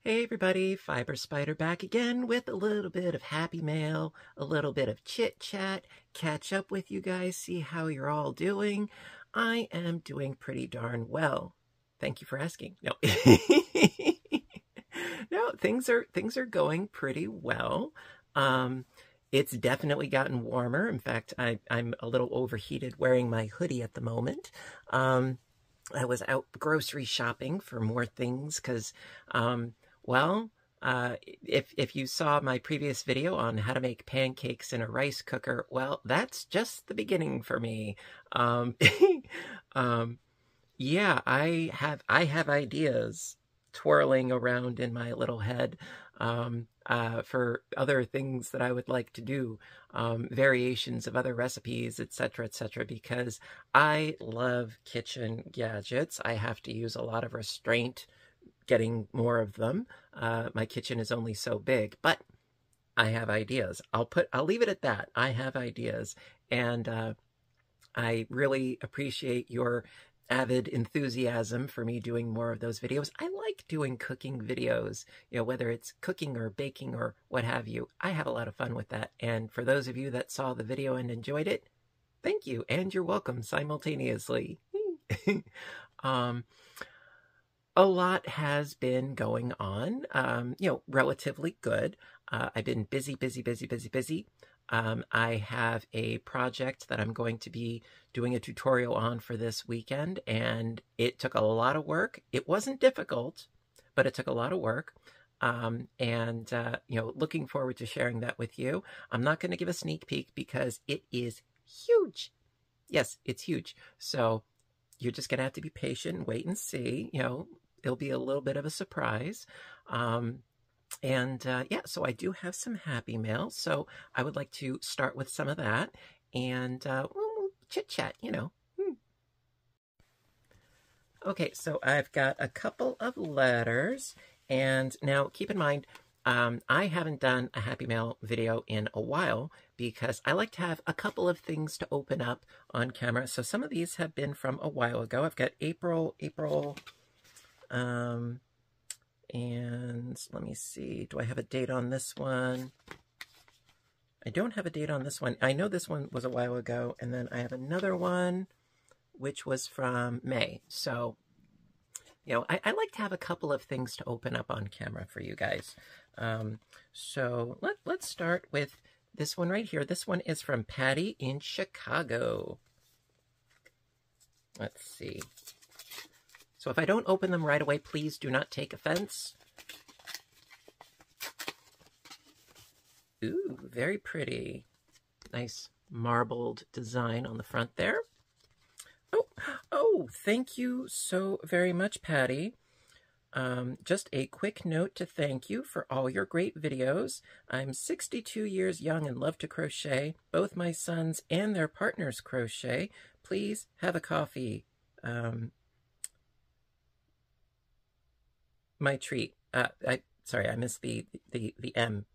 Hey everybody, Fiber Spider back again with a little bit of happy mail, a little bit of chit-chat, catch up with you guys, see how you're all doing. I am doing pretty darn well. Thank you for asking. No. No, things are going pretty well. Um, it's definitely gotten warmer. In fact, I'm a little overheated wearing my hoodie at the moment. I was out grocery shopping for more things because, well, if you saw my previous video on how to make pancakes in a rice cooker, well, that's just the beginning for me. Um, um, yeah, I have ideas twirling around in my little head for other things that I would like to do, variations of other recipes, etc., because I love kitchen gadgets. I have to use a lot of restraint getting more of them. My kitchen is only so big, but I have ideas. I'll leave it at that. I have ideas, and I really appreciate your avid enthusiasm for me doing more of those videos. I like doing cooking videos, whether it's cooking or baking or what have you. I have a lot of fun with that. And for those of you that saw the video and enjoyed it, thank you, and you're welcome simultaneously. A lot has been going on, relatively good. I've been busy. I have a project that I'm going to be doing a tutorial on for this weekend, and it took a lot of work. It wasn't difficult, but it took a lot of work. Looking forward to sharing that with you. I'm not going to give a sneak peek because it is huge. Yes, it's huge. So you're just going to have to be patient, wait and see. It'll be a little bit of a surprise. So I do have some happy mail. So I would like to start with some of that and we'll chit-chat, Okay, so I've got a couple of letters. And now keep in mind, I haven't done a happy mail video in a while because I like to have a couple of things to open up on camera. So some of these have been from a while ago. I've got April, and let me see, do I have a date on this one? I don't have a date on this one. I know this one was a while ago, and then I have another one, which was from May. So, I like to have a couple of things to open up on camera for you guys. So let's start with this one right here. This one is from Patty in Chicago. Let's see. So if I don't open them right away, please do not take offense. Ooh, very pretty. Nice marbled design on the front there. Oh, thank you so very much, Patty. Just a quick note to thank you for all your great videos. I'm 62 years young and love to crochet. Both my sons and their partners crochet. Please have a coffee. My treat. Sorry, I missed the M.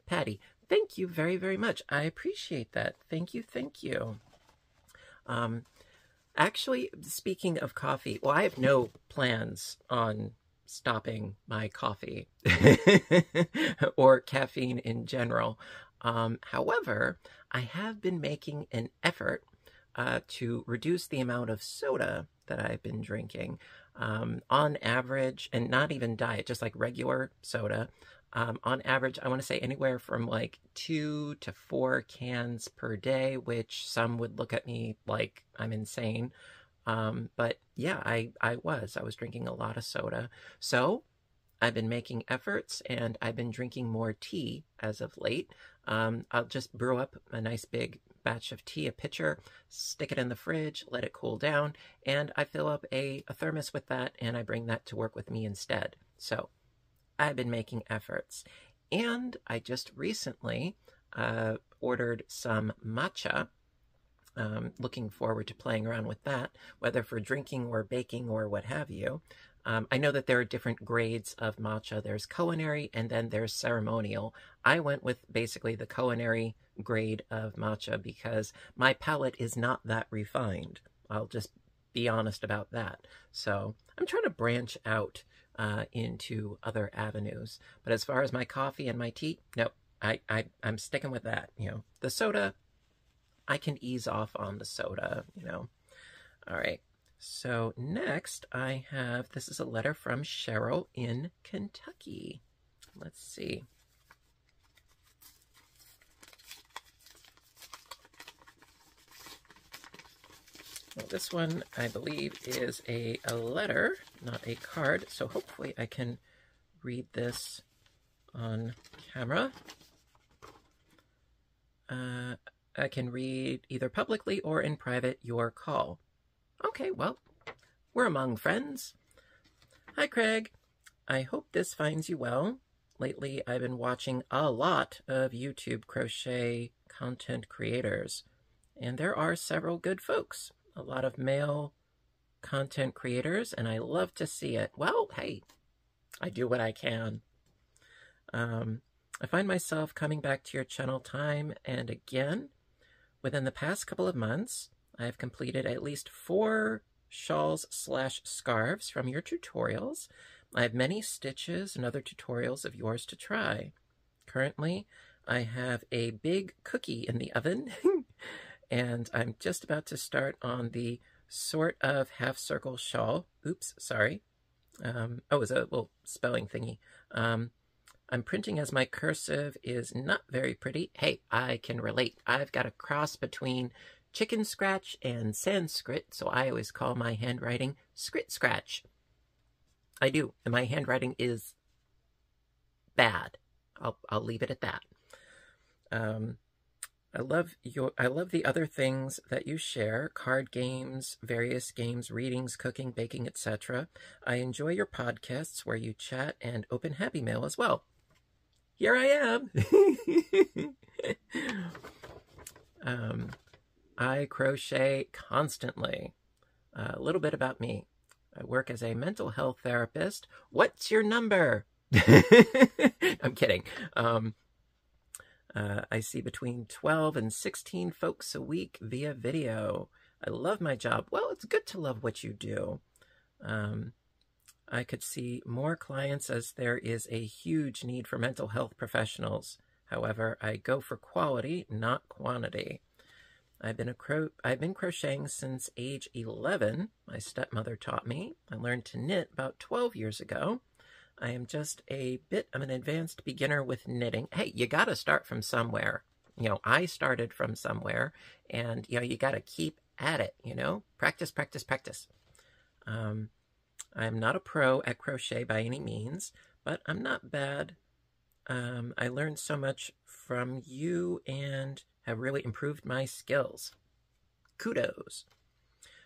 Patty, thank you very, very much. I appreciate that. Thank you. Actually, speaking of coffee, well, I have no plans on stopping my coffee or caffeine in general. However, I have been making an effort to reduce the amount of soda that I've been drinking. On average, and not even diet, just like regular soda, on average, I want to say anywhere from like 2 to 4 cans per day, which some would look at me like I'm insane. But yeah, I was drinking a lot of soda. So I've been making efforts and I've been drinking more tea as of late. I'll just brew up a nice big batch of tea, a pitcher, stick it in the fridge, let it cool down, and I fill up a thermos with that and I bring that to work with me instead. So I've been making efforts. And I just recently ordered some matcha. Looking forward to playing around with that, whether for drinking or baking or what have you. I know that there are different grades of matcha. There's culinary and then there's ceremonial. I went with basically the culinary grade of matcha because my palate is not that refined. I'll just be honest about that. So I'm trying to branch out into other avenues. But as far as my coffee and my tea, no, I'm sticking with that. The soda, I can ease off on the soda. All right. So next I have, this is a letter from Cheryl in Kentucky. Let's see. Well, this one, I believe, is a letter, not a card, so hopefully I can read this on camera. I can read either publicly or in private your call. Okay, well, we're among friends. Hi, Craig. I hope this finds you well. Lately, I've been watching a lot of YouTube crochet content creators, and there are several good folks. A lot of male content creators, and I love to see it. Well, hey, I do what I can. I find myself coming back to your channel time and again. Within the past couple of months, I have completed at least 4 shawls/scarves from your tutorials. I have many stitches and other tutorials of yours to try. Currently, I have a big cookie in the oven, and I'm just about to start on the sort of half-circle shawl. Oops, sorry. It's a little spelling thingy. I'm printing as my cursive is not very pretty. Hey, I can relate. I've got a cross between chicken scratch and Sanskrit, so I always call my handwriting Scrit Scratch. I do, and my handwriting is bad. I'll leave it at that. I love the other things that you share: card games, various games, readings, cooking, baking, etc. I enjoy your podcasts where you chat and open Happy Mail as well. Here I am. I crochet constantly. A little bit about me. I work as a mental health therapist. What's your number? I'm kidding. I see between 12 and 16 folks a week via video. I love my job. Well, it's good to love what you do. I could see more clients as there is a huge need for mental health professionals. However, I go for quality, not quantity. I've been crocheting since age 11. My stepmother taught me. I learned to knit about 12 years ago. I am just a bit of an advanced beginner with knitting. Hey, you got to start from somewhere. I started from somewhere, and, you got to keep at it, Practice, practice, practice. I'm not a pro at crochet by any means, but I'm not bad. I learned so much from you and have really improved my skills. Kudos.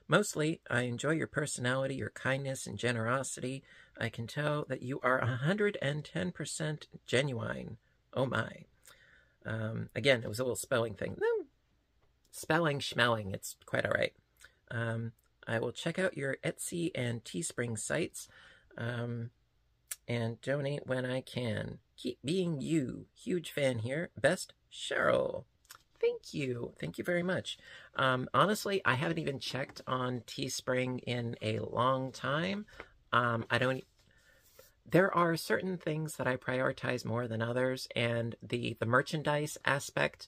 Mostly, I enjoy your personality, your kindness, and generosity. I can tell that you are 110% genuine. Oh my. Again, it was a little spelling thing. No, spelling, schmelling, it's quite all right. I will check out your Etsy and Teespring sites and donate when I can. Keep being you. Huge fan here. Best, Cheryl. Thank you. Thank you very much. Honestly, I haven't even checked on Teespring in a long time. There are certain things that I prioritize more than others, and the merchandise aspect,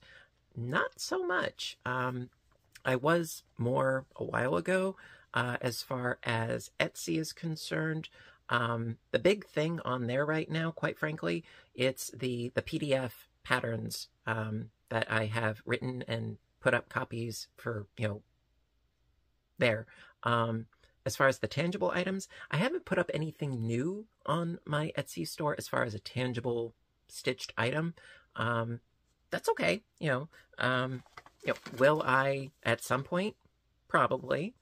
not so much. I was more a while ago, as far as Etsy is concerned. The big thing on there right now, quite frankly, it's the PDF patterns that I have written and put up copies for, there. As far as the tangible items, I haven't put up anything new on my Etsy store as far as a tangible stitched item. That's okay, will I at some point? Probably.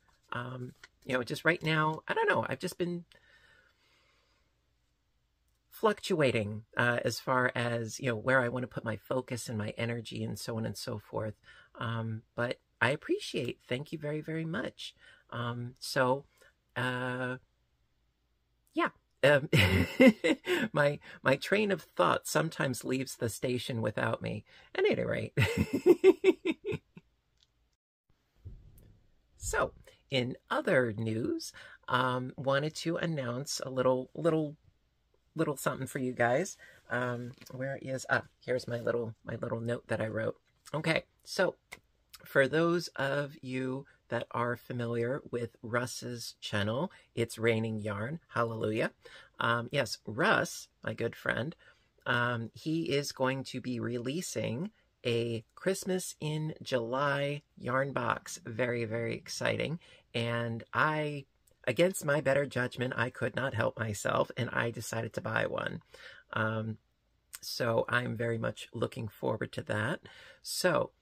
Just right now, I don't know. I've just been fluctuating as far as, where I want to put my focus and my energy and so on and so forth. But I appreciate, thank you very, very much. Yeah. My train of thought sometimes leaves the station without me. At any rate. So, in other news, wanted to announce a little something for you guys. Where is here's my little note that I wrote. Okay, so for those of you that are familiar with Russ's channel, it's Raining Yarn. Hallelujah. Yes, Russ, my good friend, he is going to be releasing a Christmas in July yarn box. Very, very exciting. And I, against my better judgment, I could not help myself, and I decided to buy one. So I'm very much looking forward to that. So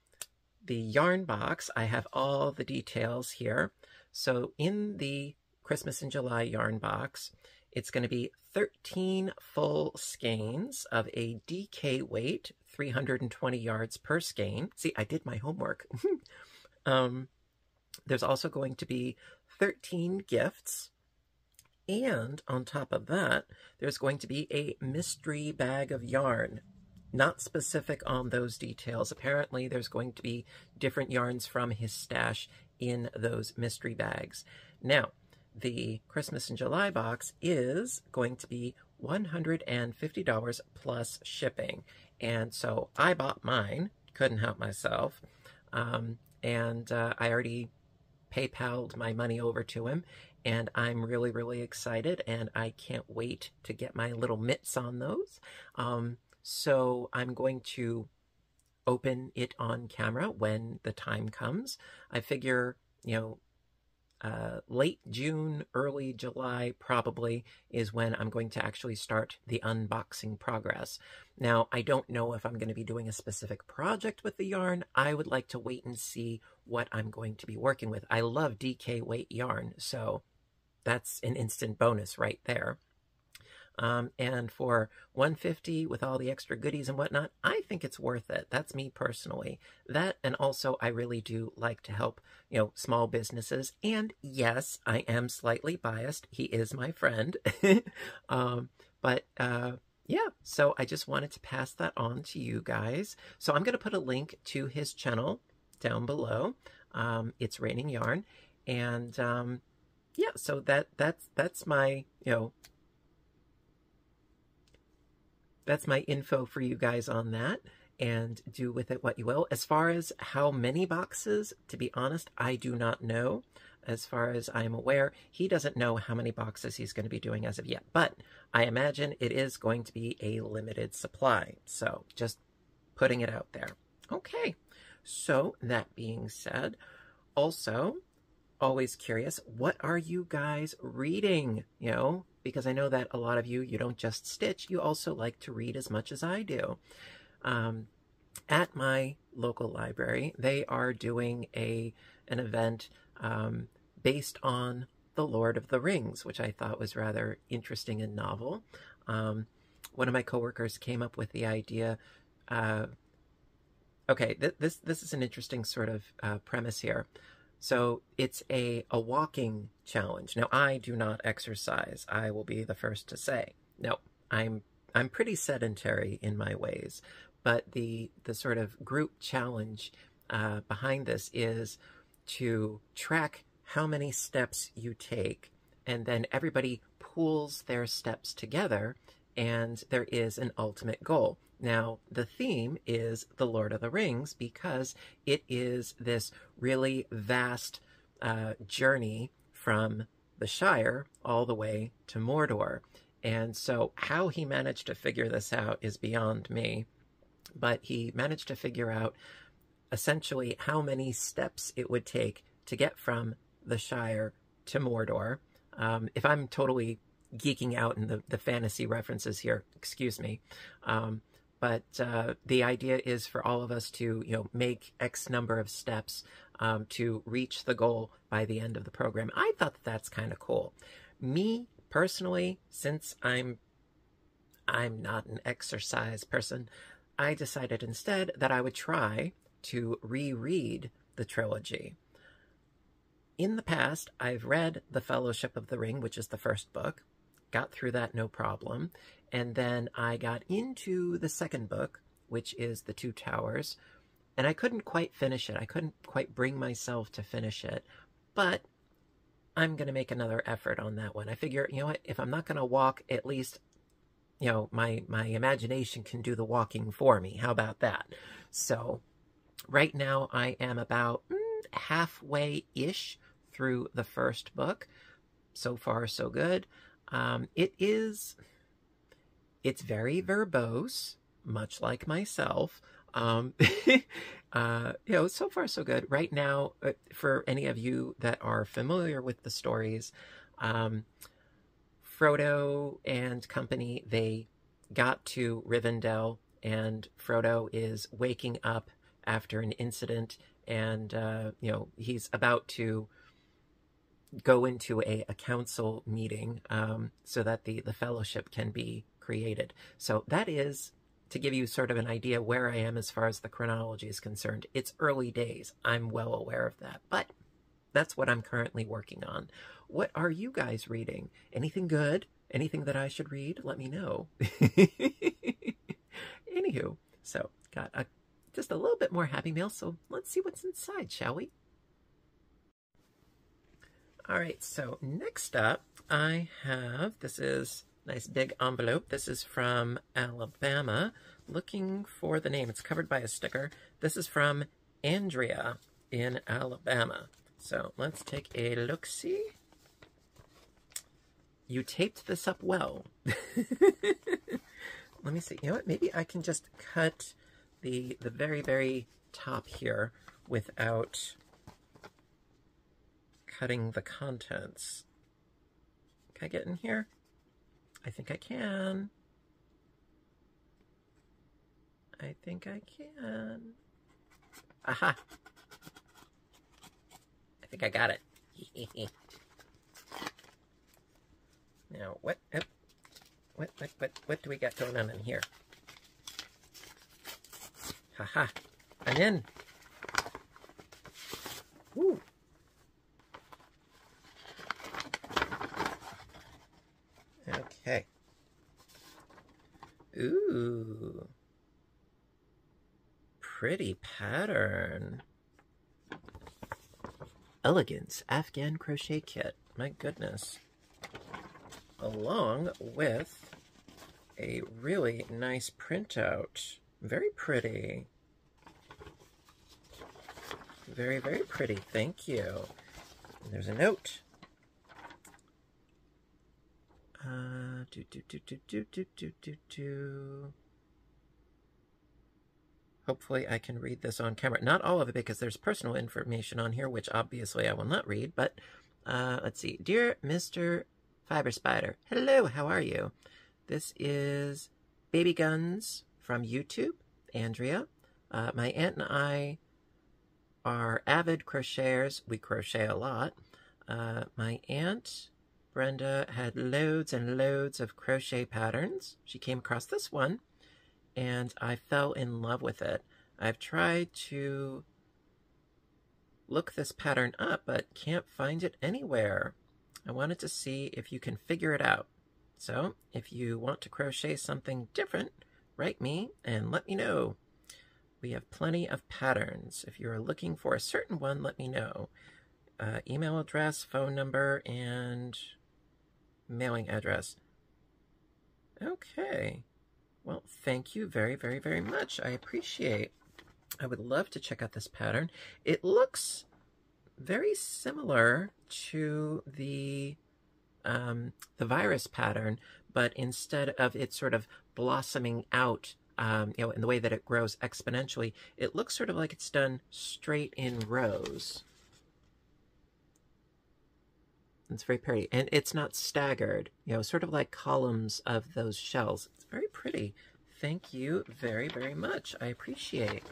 the yarn box, I have all the details here. So in the Christmas in July yarn box, it's going to be 13 full skeins of a DK weight, 320 yards per skein. See, I did my homework. There's also going to be 13 gifts. And on top of that, there's going to be a mystery bag of yarn. Not specific on those details. Apparently, there's going to be different yarns from his stash in those mystery bags. Now, the Christmas in July box is going to be $150 plus shipping. And so I bought mine, couldn't help myself, and I already PayPal'd my money over to him, and I'm really, really excited, and I can't wait to get my little mitts on those. So I'm going to open it on camera when the time comes. I figure, late June, early July probably is when I'm going to actually start the unboxing progress. Now, I don't know if I'm going to be doing a specific project with the yarn. I would like to wait and see what I'm going to be working with. I love DK weight yarn, so that's an instant bonus right there. And for $150 with all the extra goodies and whatnot, I think it's worth it. That's me personally. That, and also I really do like to help, small businesses. And yes, I am slightly biased. He is my friend. Yeah, so I just wanted to pass that on to you guys. So I'm going to put a link to his channel down below. It's Raining Yarn. And, yeah, so that's my, that's my info for you guys on that, and do with it what you will. As far as how many boxes, to be honest, I do not know. As far as I'm aware, he doesn't know how many boxes he's going to be doing as of yet, but I imagine it is going to be a limited supply. So just putting it out there. Okay, so that being said, also, always curious, what are you guys reading? Because I know that a lot of you don't just stitch, you also like to read as much as I do. At my local library, they are doing an event based on The Lord of the Rings, which I thought was rather interesting and novel. One of my coworkers came up with the idea, okay, this is an interesting sort of premise here. So it's a walking challenge. Now, I do not exercise. I will be the first to say. No, I'm pretty sedentary in my ways. But the sort of group challenge behind this is to track how many steps you take, and then everybody pools their steps together, and there is an ultimate goal. Now, the theme is The Lord of the Rings because it is this really vast journey from the Shire all the way to Mordor. And so how he managed to figure this out is beyond me. But he managed to figure out essentially how many steps it would take to get from the Shire to Mordor. If I'm totally geeking out in the fantasy references here, excuse me. But the idea is for all of us to, make X number of steps to reach the goal by the end of the program. I thought that's kind of cool. Me, personally, since I'm not an exercise person, I decided instead that I would try to reread the trilogy. In the past, I've read The Fellowship of the Ring, which is the first book, got through that no problem, and then I got into the second book, which is The Two Towers, and I couldn't quite finish it. I couldn't quite bring myself to finish it, but I'm going to make another effort on that one. I figure, you know what, if I'm not going to walk, at least, you know, my imagination can do the walking for me. How about that? So right now I am about halfway-ish through the first book. So far, so good. It's very verbose, much like myself. You know, so far so good. Right now, for any of you that are familiar with the stories, Frodo and company, they got to Rivendell, and Frodo is waking up after an incident, and you know, he's about to go into a council meeting so that the fellowship can be created. So that is to give you sort of an idea where I am as far as the chronology is concerned. It's early days. I'm well aware of that, but that's what I'm currently working on. What are you guys reading? Anything good? Anything that I should read? Let me know. Anywho, so got just a little bit more Happy Mail, so let's see what's inside, shall we? All right, so next up I have, this is nice big envelope. This is from Alabama. Looking for the name. It's covered by a sticker. This is from Andrea in Alabama. So let's take a look-see. You taped this up well. Let me see. You know what? Maybe I can just cut the very, very top here without cutting the contents. Can I get in here? I think I can. I think I can. Aha! I think I got it. Now, what do we got going on in here? Haha! I'm in. Woo! Okay. Ooh. Pretty pattern. Elegance Afghan crochet kit. My goodness. Along with a really nice printout. Very pretty. Very, very pretty. Thank you. And there's a note. Hopefully I can read this on camera. Not all of it, because there's personal information on here, which obviously I will not read, but let's see. Dear Mr. Fiber Spider, hello, how are you? This is Baby Guns from YouTube, Andrea. My aunt and I are avid crocheters. We crochet a lot. My aunt Brenda had loads and loads of crochet patterns. She came across this one, and I fell in love with it. I've tried to look this pattern up, but can't find it anywhere. I wanted to see if you can figure it out. So, if you want to crochet something different, write me and let me know. We have plenty of patterns. If you're looking for a certain one, let me know. Email address, phone number, and mailing address. Okay. Well, thank you very, very, very much. I appreciate. I would love to check out this pattern. It looks very similar to the virus pattern, but instead of it sort of blossoming out, you know, in the way that it grows exponentially, it looks sort of like it's done straight in rows. It's very pretty, and it's not staggered, you know, sort of like columns of those shells. It's very pretty. Thank you very, very much. I appreciate.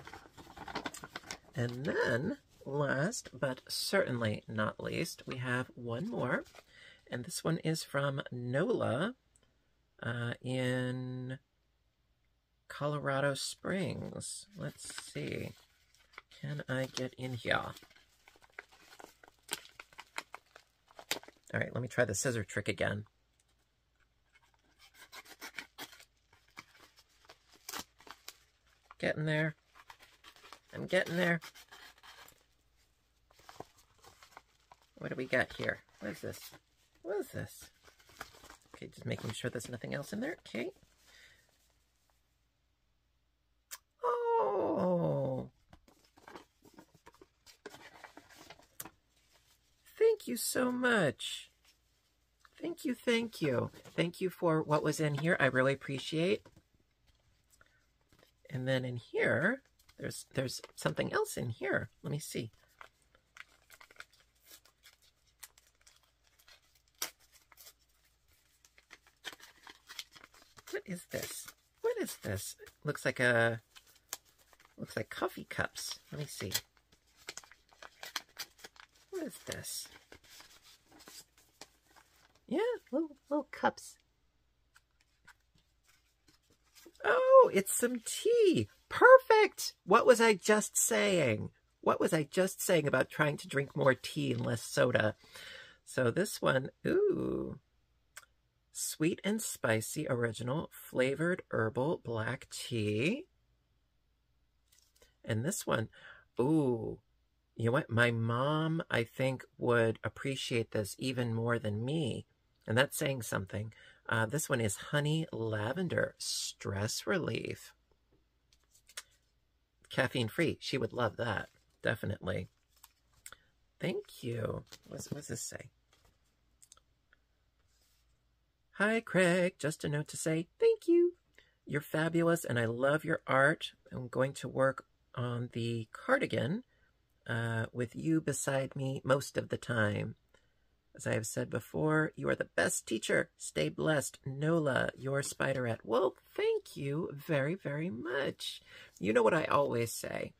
And then, last but certainly not least, we have one more, and this one is from Nola in Colorado Springs. Let's see. Can I get in here? All right, let me try the scissor trick again. Getting there. I'm getting there. What do we got here? What is this? What is this? Okay, just making sure there's nothing else in there. Okay. Oh. Thank you so much. Thank you, thank you. Thank you for what was in here. I really appreciate. And then in here, there's something else in here. Let me see. What is this? What is this? Looks like coffee cups. Let me see. What is this? Yeah, little cups. Oh, it's some tea. Perfect. What was I just saying? What was I just saying about trying to drink more tea and less soda? So this one, ooh. Sweet and spicy original flavored herbal black tea. And this one, ooh, you know what? My mom, I think, would appreciate this even more than me. And that's saying something. This one is honey lavender stress relief. Caffeine free. She would love that. Definitely. Thank you. What does this say? Hi, Craig. Just a note to say thank you. You're fabulous and I love your art. I'm going to work on the cardigan with you beside me most of the time. As I have said before, you are the best teacher. Stay blessed. Nola, your spiderette. Well, thank you very, very much. You know what I always say.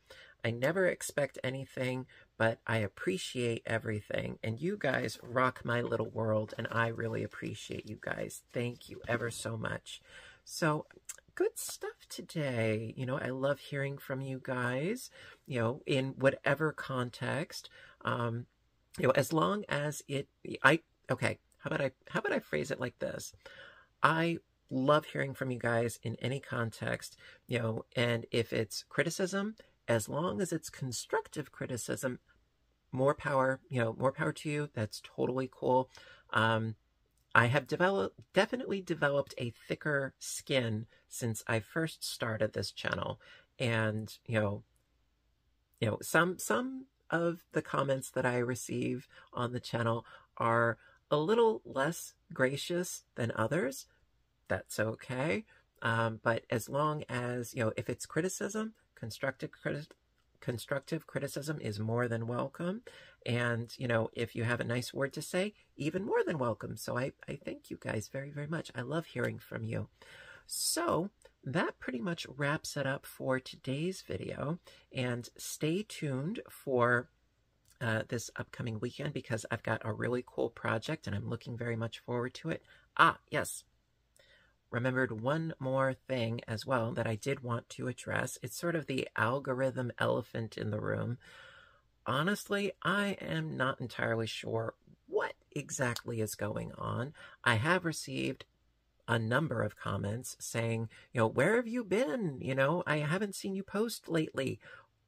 I never expect anything, but I appreciate everything. And you guys rock my little world, and I really appreciate you guys. Thank you ever so much. So, good stuff today. You know, I love hearing from you guys, you know, in whatever context. You know, as long as okay, how about I phrase it like this? I love hearing from you guys in any context, you know, and if it's criticism, as long as it's constructive criticism, more power, you know, more power to you. That's totally cool. I have definitely developed a thicker skin since I first started this channel. And, you know, some of the comments that I receive on the channel are a little less gracious than others. That's okay. But as long as, you know, if it's criticism, constructive criticism is more than welcome. And, you know, if you have a nice word to say, even more than welcome. So I thank you guys very, very much. I love hearing from you. So that pretty much wraps it up for today's video. And stay tuned for this upcoming weekend because I've got a really cool project and I'm looking very much forward to it. Ah, yes. Remembered one more thing as well that I did want to address. It's sort of the algorithm elephant in the room. Honestly, I am not entirely sure what exactly is going on. I have received a number of comments saying, you know, where have you been? You know, I haven't seen you post lately.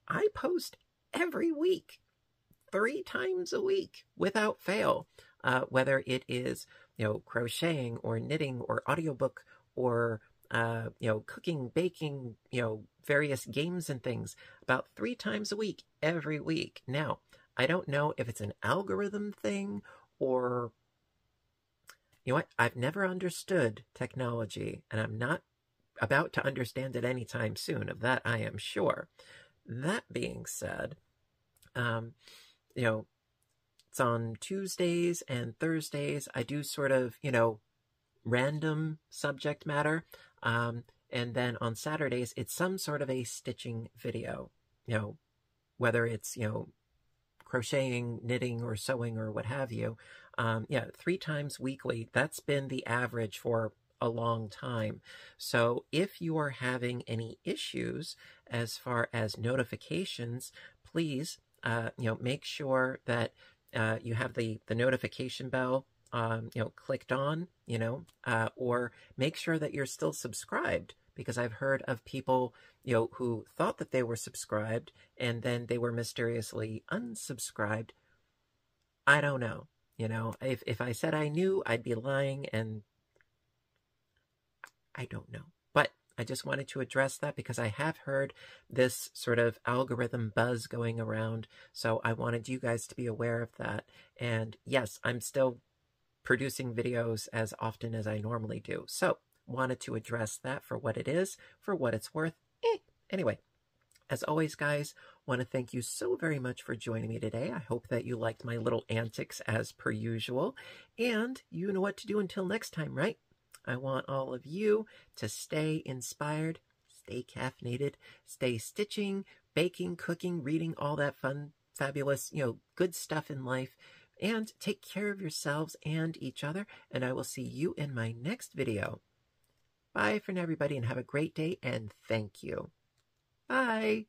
I post every week, 3 times a week without fail, whether it is, you know, crocheting or knitting or audiobook or, you know, cooking, baking, you know, various games and things, about 3 times a week, every week. Now, I don't know if it's an algorithm thing or, you know what, I've never understood technology, and I'm not about to understand it anytime soon. Of that, I am sure. That being said, you know, it's on Tuesdays and Thursdays. I do sort of, you know, random subject matter. And then on Saturdays, it's some sort of a stitching video, you know, whether it's, you know, crocheting, knitting, or sewing, or what have you. Yeah, 3 times weekly. That's been the average for a long time. So if you are having any issues as far as notifications, please, you know, make sure that you have the notification bell, you know, clicked on, you know, or make sure that you're still subscribed, because I've heard of people, you know, who thought that they were subscribed and then they were mysteriously unsubscribed. I don't know. You know, if I said I knew, I'd be lying, and I don't know. But I just wanted to address that because I have heard this sort of algorithm buzz going around, so I wanted you guys to be aware of that. And yes, I'm still producing videos as often as I normally do. So wanted to address that for what it is, for what it's worth. Anyway, as always, guys, want to thank you so very much for joining me today. I hope that you liked my little antics as per usual. And you know what to do until next time, right? I want all of you to stay inspired, stay caffeinated, stay stitching, baking, cooking, reading, all that fun, fabulous, good stuff in life. And take care of yourselves and each other. And I will see you in my next video. Bye for now, everybody, and have a great day, and thank you. Bye.